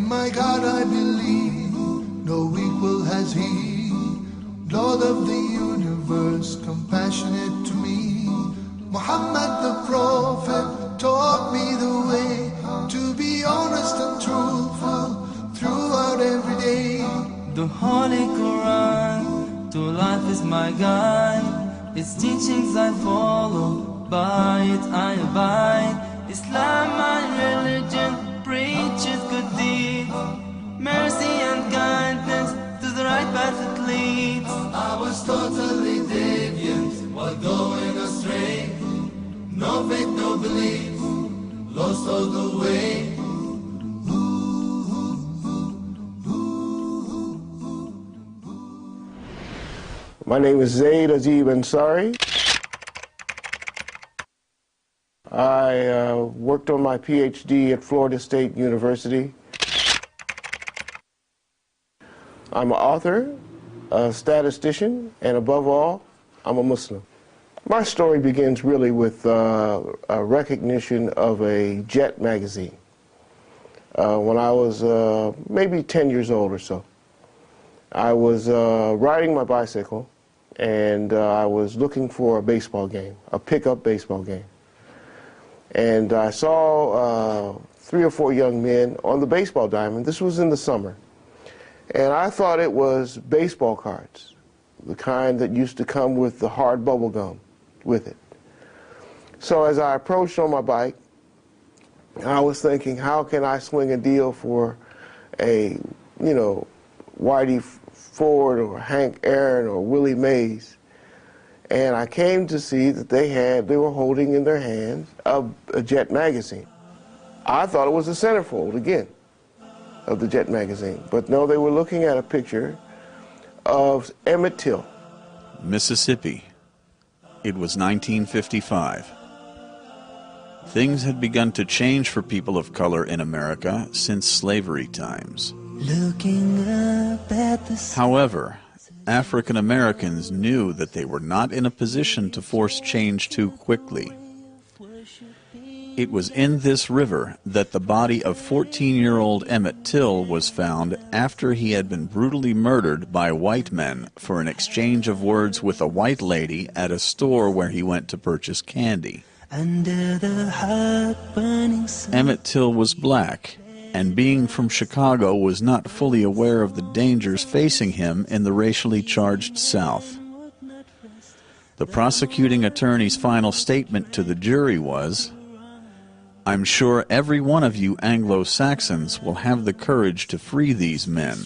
my God I believe, no equal has he. Lord of the universe, compassionate to me. Muhammad the Prophet taught me the way to be honest and truthful throughout every day. The Holy Quran to life is my guide. Its teachings I follow, by it I abide. Islam my religion preaches good deeds, mercy and kindness to the right path it leads. I was totally deviant while going astray. No faith, no belief, lost all the way. My name is Zaid Ansari. I worked on my PhD at Florida State University. I'm an author, a statistician, and above all, I'm a Muslim. My story begins really with a recognition of a Jet magazine when I was maybe 10 years old or so. I was riding my bicycle and I was looking for a baseball game, a pickup baseball game. And I saw 3 or 4 young men on the baseball diamond. This was in the summer. And I thought it was baseball cards, the kind that used to come with the hard bubble gum with it. So as I approached on my bike, I was thinking, how can I swing a deal for a, Whitey Ford or Hank Aaron or Willie Mays? And I came to see that they were holding in their hands a Jet magazine. I thought it was a centerfold, again, of the Jet magazine. But no, they were looking at a picture of Emmett Till. Mississippi. It was 1955. Things had begun to change for people of color in America since slavery times. However, African Americans knew that they were not in a position to force change too quickly. It was in this river that the body of 14-year-old Emmett Till was found after he had been brutally murdered by white men for an exchange of words with a white lady at a store where he went to purchase candy. Emmett Till was black, and being from Chicago was not fully aware of the dangers facing him in the racially charged South. The prosecuting attorney's final statement to the jury was, "I'm sure every one of you Anglo-Saxons will have the courage to free these men."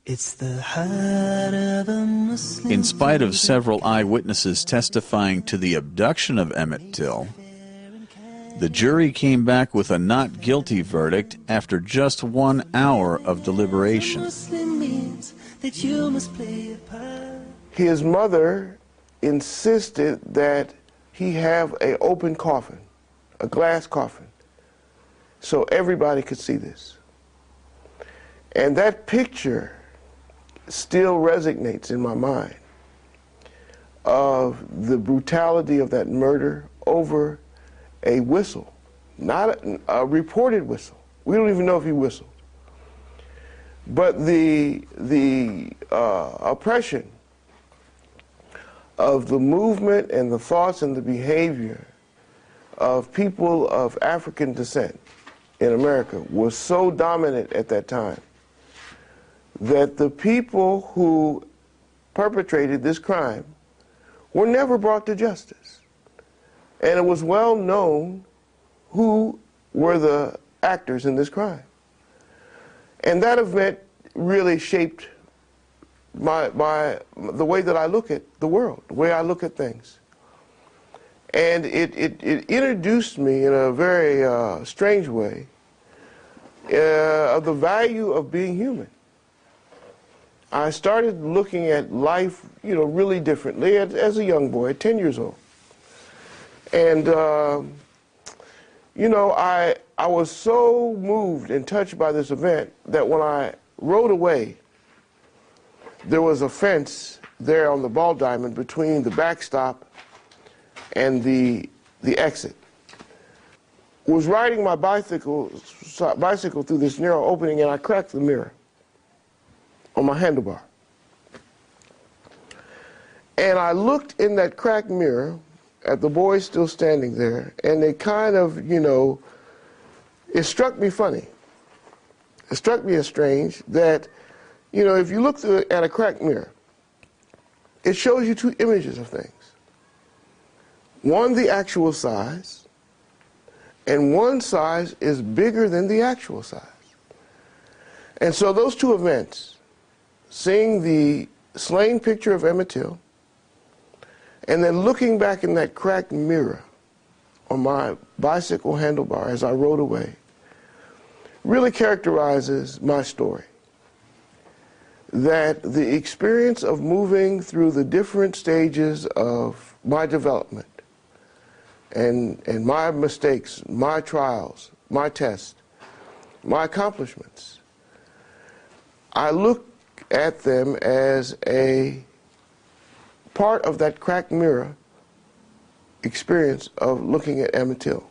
In spite of several eyewitnesses testifying to the abduction of Emmett Till, the jury came back with a not guilty verdict after just 1 hour of deliberation. His mother insisted that he have an open coffin, a glass coffin, so everybody could see this. And that picture still resonates in my mind of the brutality of that murder over a whistle, not a reported whistle. We don't even know if he whistled. But the oppression of the movement and the thoughts and the behavior of people of African descent in America was so dominant at that time that the people who perpetrated this crime were never brought to justice. And it was well known who were the actors in this crime. And that event really shaped the way that I look at the world, the way I look at things. And it introduced me in a very strange way of the value of being human. I started looking at life, really differently as a young boy, at 10 years old. And, I was so moved and touched by this event that when I rode away, there was a fence there on the ball diamond between the backstop and the exit. was riding my bicycle through this narrow opening, and I cracked the mirror on my handlebar. And I looked in that cracked mirror at the boys still standing there, and they kind of, you know, it struck me funny. It struck me as strange that, you know, if you look at a cracked mirror, it shows you two images of things. One, the actual size, and one size is bigger than the actual size. And so those two events, seeing the slain picture of Emmett Till, and then looking back in that cracked mirror on my bicycle handlebar as I rode away, really characterizes my story. That the experience of moving through the different stages of my development and my mistakes, my trials, my tests, my accomplishments, I look at them as a part of that cracked mirror experience of looking at Emmett Till.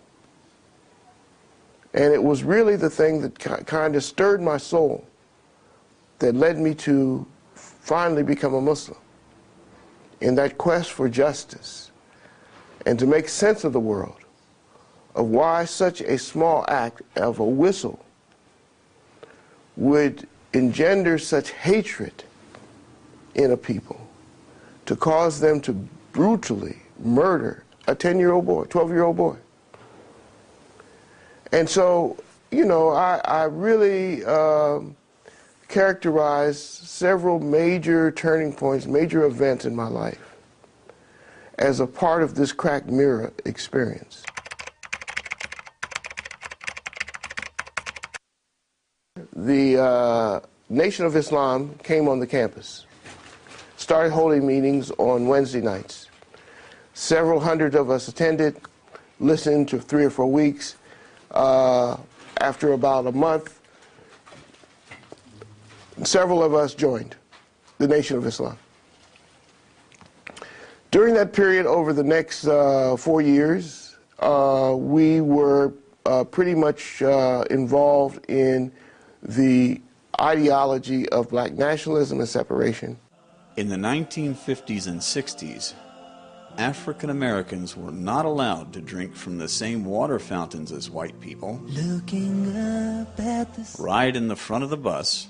And it was really the thing that kind of stirred my soul that led me to finally become a Muslim in that quest for justice and to make sense of the world, of why such a small act of a whistle would engender such hatred in a people, to cause them to brutally murder a 10-year-old boy, 12-year-old boy. And so, you know, I really characterized several major turning points, major events in my life as a part of this cracked mirror experience. The Nation of Islam came on the campus, started holding meetings on Wednesday nights. Several hundred of us attended, listened to 3 or 4 weeks. After about a month, several of us joined the Nation of Islam. During that period, over the next 4 years, we were pretty much involved in the ideology of black nationalism and separation. In the 1950s and 60s, African Americans were not allowed to drink from the same water fountains as white people, ride in the front of the bus,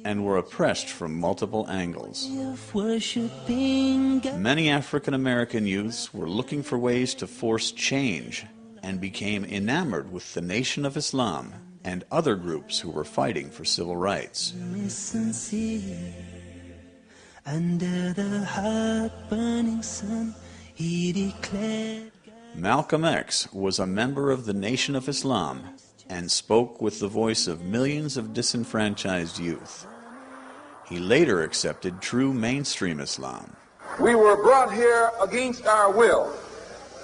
and were oppressed from multiple angles. Many African American youths were looking for ways to force change and became enamored with the Nation of Islam and other groups who were fighting for civil rights. Under the hot-burning sun, he declared... Malcolm X was a member of the Nation of Islam and spoke with the voice of millions of disenfranchised youth. He later accepted true mainstream Islam. We were brought here against our will.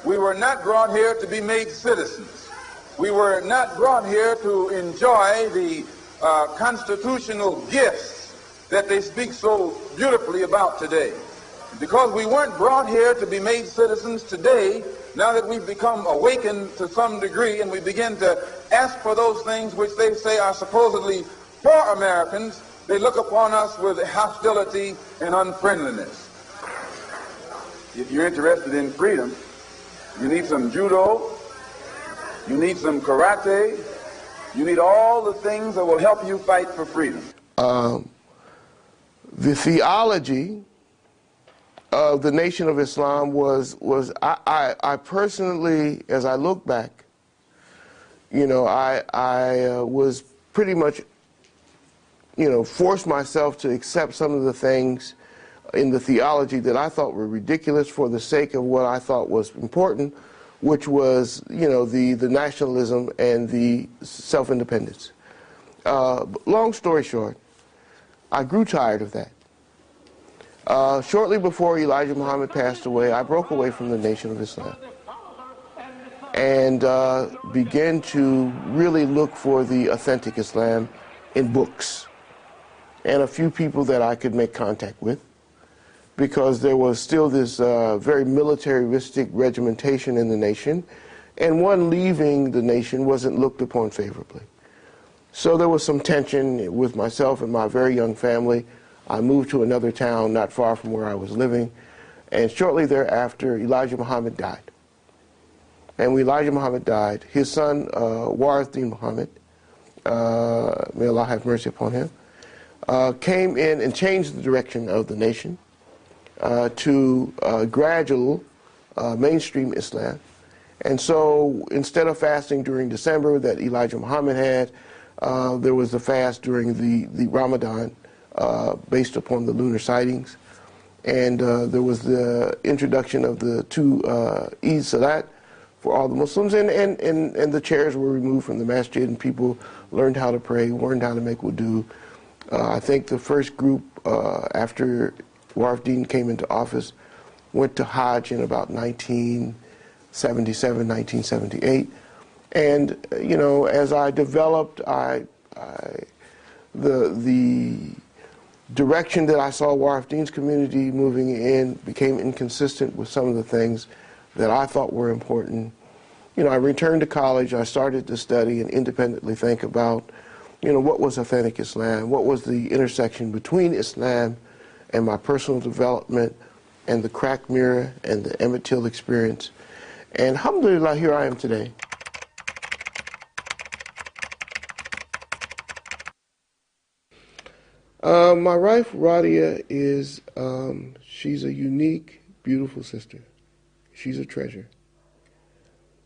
We were not brought here to be made citizens. We were not brought here to enjoy the constitutional gifts that they speak so beautifully about today. Because we weren't brought here to be made citizens today, now that we've become awakened to some degree and we begin to ask for those things which they say are supposedly for Americans, they look upon us with hostility and unfriendliness. If you're interested in freedom, you need some judo, you need some karate, you need all the things that will help you fight for freedom. The theology of the Nation of Islam I personally, as I look back, you know, I was pretty much, you know, forced myself to accept some of the things in the theology that I thought were ridiculous for the sake of what I thought was important, which was, you know, the nationalism and the self-independence. Long story short, I grew tired of that. Shortly before Elijah Muhammad passed away, I broke away from the Nation of Islam and began to really look for the authentic Islam in books and a few people that I could make contact with because there was still this very militaristic regimentation in the nation, and one leaving the nation wasn't looked upon favorably. So there was some tension with myself and my very young family. I moved to another town not far from where I was living, and shortly thereafter, Elijah Muhammad died. And when Elijah Muhammad died, his son, Warithdin Muhammad, may Allah have mercy upon him, came in and changed the direction of the nation to gradual mainstream Islam. And so instead of fasting during December that Elijah Muhammad had, there was a fast during the Ramadan based upon the lunar sightings. And there was the introduction of the two Eid Salat for all the Muslims, and the chairs were removed from the masjid, and people learned how to pray, learned how to make wudu. I think the first group after Warithdin came into office went to Hajj in about 1977, 1978. And, you know, as I developed, the direction that I saw Warithdin's community moving in became inconsistent with some of the things that I thought were important. You know, I returned to college, I started to study and independently think about, you know, what was authentic Islam, what was the intersection between Islam and my personal development and the cracked mirror and the Emmett Till experience. And alhamdulillah, here I am today. My wife, Radia, is, she's a unique, beautiful sister. She's a treasure.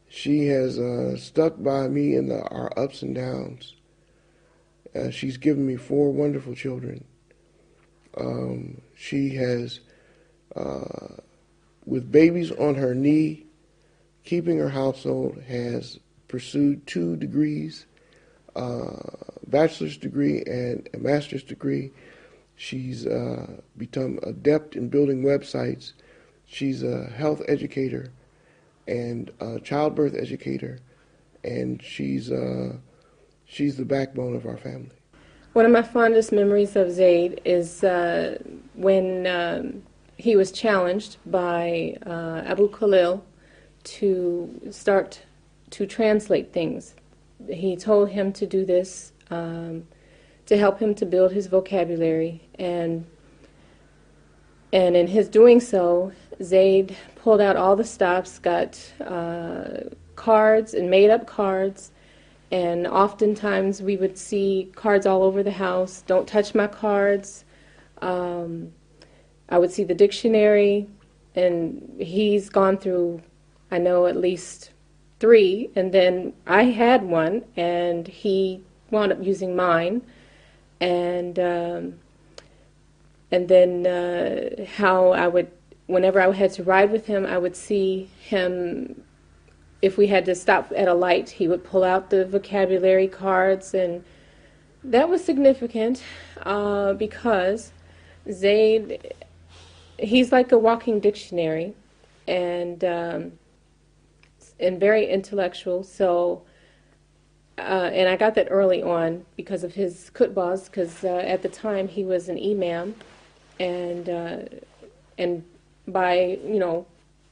She has stuck by me in our ups and downs. She's given me 4 wonderful children. She has, with babies on her knee, keeping her household, has pursued 2 degrees, bachelor's degree and a master's degree. She's become adept in building websites. She's a health educator and a childbirth educator, and she's the backbone of our family. One of my fondest memories of Zaid is when he was challenged by Abu Khalil to start to translate things. He told him to do this to help him to build his vocabulary, and in his doing so, Zaid pulled out all the stops, got cards and made up cards, and oftentimes we would see cards all over the house. Don't touch my cards. I would see the dictionary, and he's gone through, I know, at least 3, and then I had one, and he wound up using mine, and then how I would, whenever I had to ride with him, I would see him, if we had to stop at a light, he would pull out the vocabulary cards, and that was significant because Zaid, he's like a walking dictionary, and very intellectual. So, and I got that early on because of his khutbahs, because at the time he was an imam, and by, you know,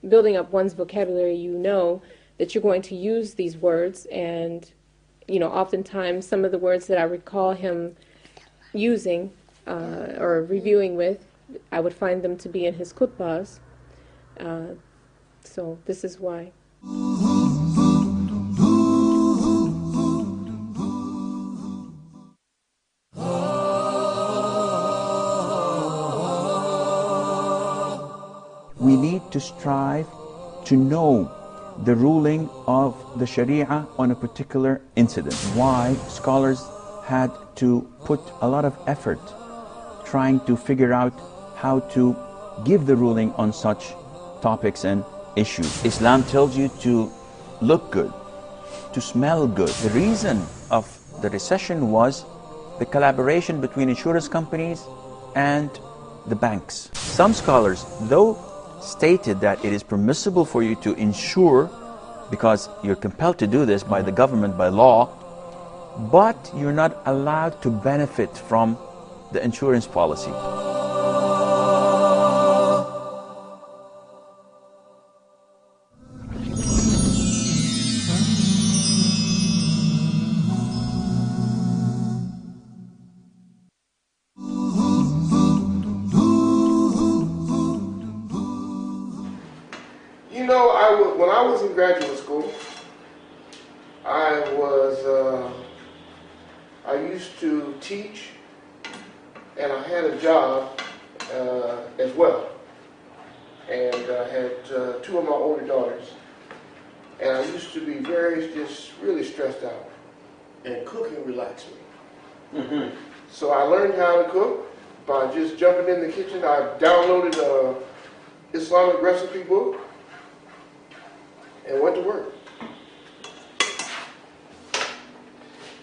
building up one's vocabulary, you know that you're going to use these words, and, you know, oftentimes some of the words that I recall him using or reviewing with, I would find them to be in his khutbahs. So this is why. We need to strive to know the ruling of the Sharia on a particular incident. Why scholars had to put a lot of effort trying to figure out how to give the ruling on such topics and issues. Islam tells you to look good, to smell good. The reason of the recession was the collaboration between insurance companies and the banks. Some scholars, though, stated that it is permissible for you to insure because you're compelled to do this by the government, by law, but you're not allowed to benefit from the insurance policy. I was in graduate school, I used to teach, and I had a job as well. And I had two of my older daughters. And I used to be just really stressed out. And cooking relaxed me. Mm-hmm. So I learned how to cook by just jumping in the kitchen. I downloaded an Islamic recipe book and went to work.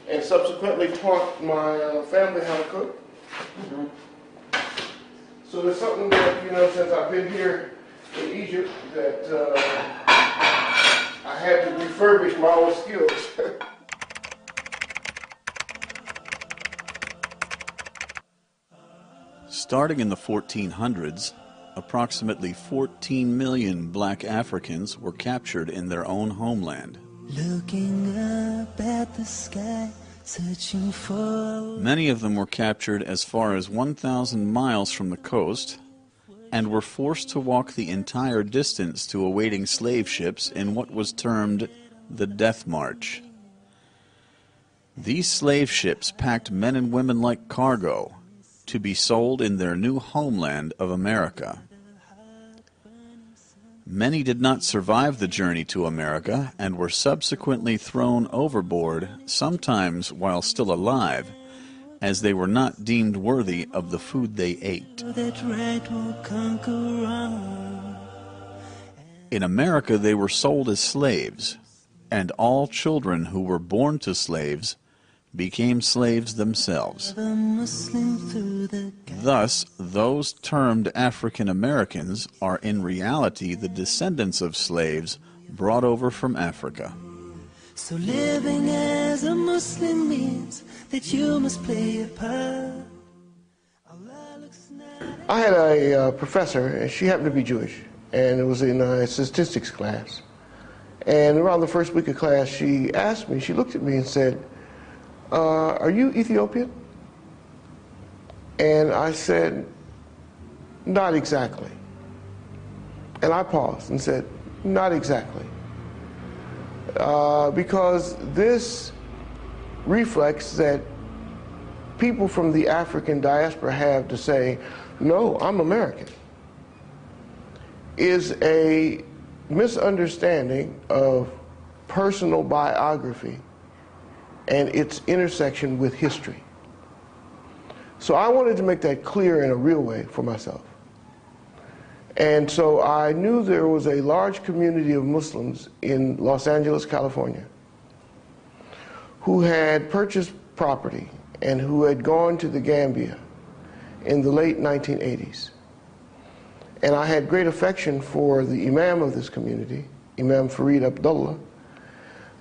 And subsequently taught my family how to cook. Mm-hmm. So there's something that, since I've been here in Egypt, that I had to refurbish my own skills. Starting in the 1400s, approximately 14 million black Africans were captured in their own homeland. Looking up at the sky, searching for... Many of them were captured as far as 1,000 miles from the coast and were forced to walk the entire distance to awaiting slave ships in what was termed the Death March. These slave ships packed men and women like cargo to be sold in their new homeland of America. Many did not survive the journey to America and were subsequently thrown overboard, sometimes while still alive, as they were not deemed worthy of the food they ate. In America, they were sold as slaves, and all children who were born to slaves became slaves themselves. Thus, those termed African Americans are in reality the descendants of slaves brought over from Africa. So living as a Muslim means that you must play a part. I had a professor, and she happened to be Jewish, and it was in a statistics class. And around the first week of class, she asked me, she looked at me and said, are you Ethiopian? And I said, not exactly. And I paused and said, not exactly. Because this reflex that people from the African diaspora have to say, no, I'm American, is a misunderstanding of personal biography and its intersection with history. So I wanted to make that clear in a real way for myself. And so I knew there was a large community of Muslims in Los Angeles, California, who had purchased property and who had gone to the Gambia in the late 1980s. And I had great affection for the Imam of this community, Imam Farid Abdullah,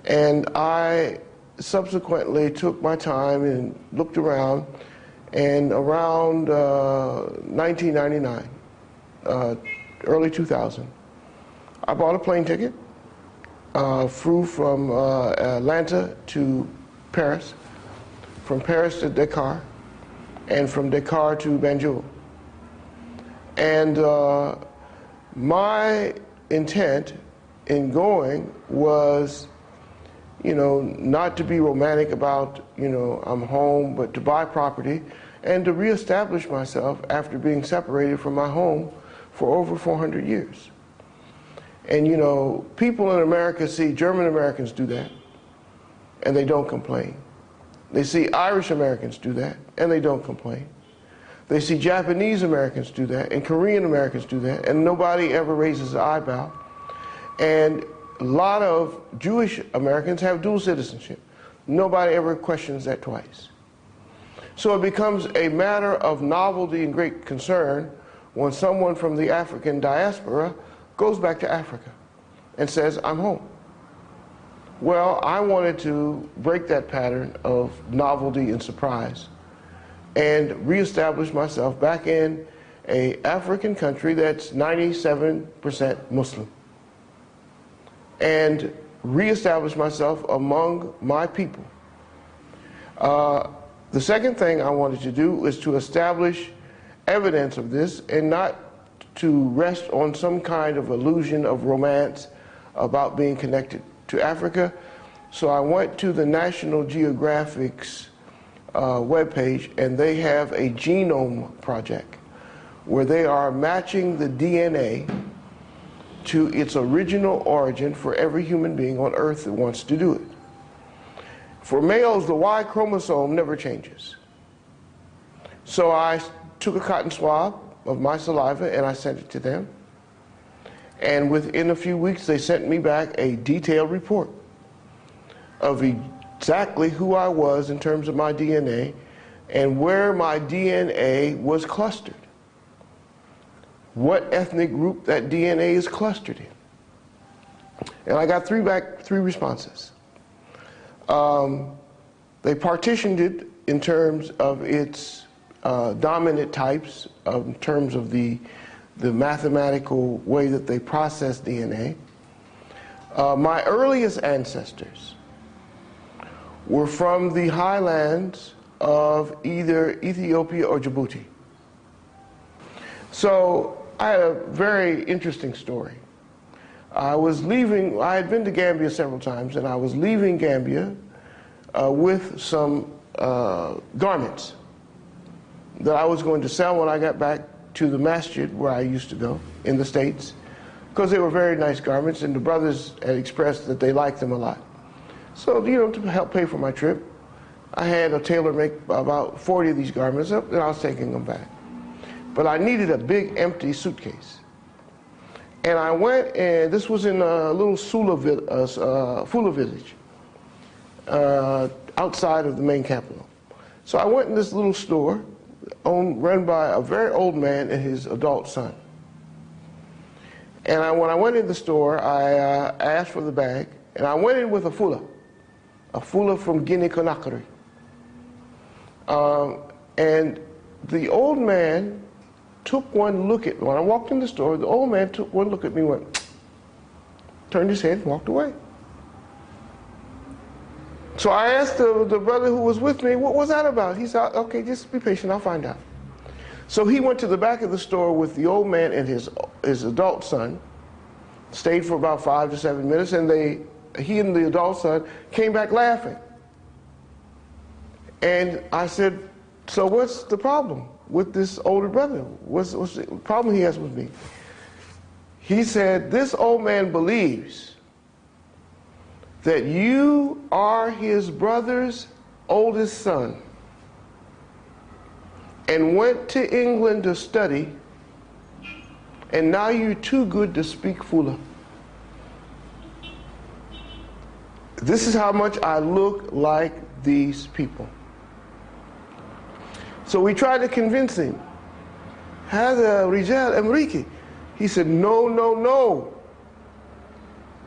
and I subsequently took my time and looked around, and around 1999, early 2000, I bought a plane ticket, flew from Atlanta to Paris, from Paris to Dakar, and from Dakar to Banjul. And my intent in going was, not to be romantic about, I'm home, but to buy property and to reestablish myself after being separated from my home for over 400 years. And, people in America see German Americans do that, and they don't complain. They see Irish Americans do that, and they don't complain. They see Japanese Americans do that, and Korean Americans do that, and nobody ever raises an eyebrow. And a lot of Jewish Americans have dual citizenship. Nobody ever questions that twice. So it becomes a matter of novelty and great concern when someone from the African diaspora goes back to Africa and says, I'm home. Well, I wanted to break that pattern of novelty and surprise and reestablish myself back in an African country that's 97% Muslim, and reestablish myself among my people. The second thing I wanted to do is to establish evidence of this and not to rest on some kind of illusion of romance about being connected to Africa. So I went to the National Geographic's webpage, and they have a genome project where they are matching the DNA to its original origin for every human being on Earth that wants to do it. For males, the Y chromosome never changes. So I took a cotton swab of my saliva and I sent it to them. And within a few weeks, they sent me back a detailed report of exactly who I was in terms of my DNA and where my DNA was clustered. What ethnic group that DNA is clustered in. And I got three responses. They partitioned it in terms of its dominant types, in terms of the mathematical way that they process DNA. My earliest ancestors were from the highlands of either Ethiopia or Djibouti. So I had a very interesting story. I was leaving, I had been to Gambia several times, and I was leaving Gambia with some garments that I was going to sell when I got back to the masjid where I used to go in the States, because they were very nice garments, and the brothers had expressed that they liked them a lot. So, you know, to help pay for my trip, I had a tailor make about 40 of these garments up, and I was taking them back. But I needed a big empty suitcase. And I went, and this was in a little Fula village outside of the main capital. So I went in this little store run by a very old man and his adult son. And when I went in the store, I asked for the bag, and I went in with a Fula from Guinea-Conakry. And the old man took one look at me. When I walked in the store, the old man took one look at me and went, turned his head and walked away. So I asked the brother who was with me, what was that about? He said, okay, just be patient, I'll find out. So he went to the back of the store with the old man and his adult son, stayed for about 5 to 7 minutes, and he and the adult son came back laughing. And I said, so what's the problem with this older brother? What's the problem he has with me? He said, this old man believes that you are his brother's oldest son and went to England to study, and now you're too good to speak Fula. This is how much I look like these people. So we tried to convince him. هذا رجال أمريكي. He said, no, no, no.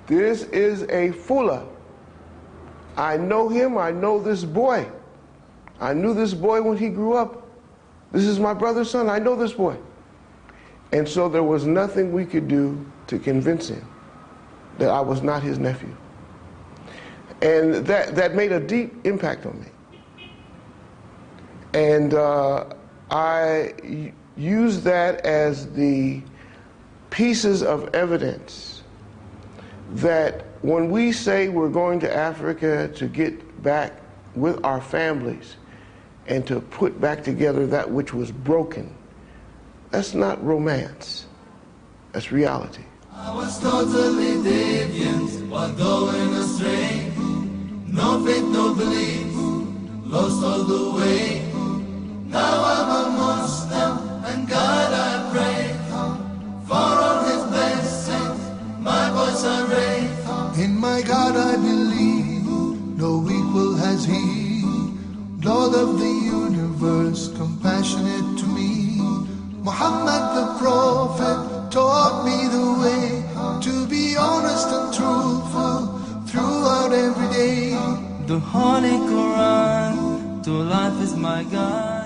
This is a Fula. I know him, I know this boy. I knew this boy when he grew up. This is my brother's son, I know this boy. And so there was nothing we could do to convince him that I was not his nephew. And that made a deep impact on me. And I use that as the pieces of evidence that when we say we're going to Africa to get back with our families and to put back together that which was broken, that's not romance, that's reality. I was totally deviant while going astray. No faith, no belief, lost all the way. Now I'm a Muslim, and God I pray for all his blessings, my voice I raise. In my God I believe, no equal has he, Lord of the universe, compassionate to me. Muhammad the Prophet taught me the way to be honest and truthful throughout every day. The Holy Quran, to life is my guide.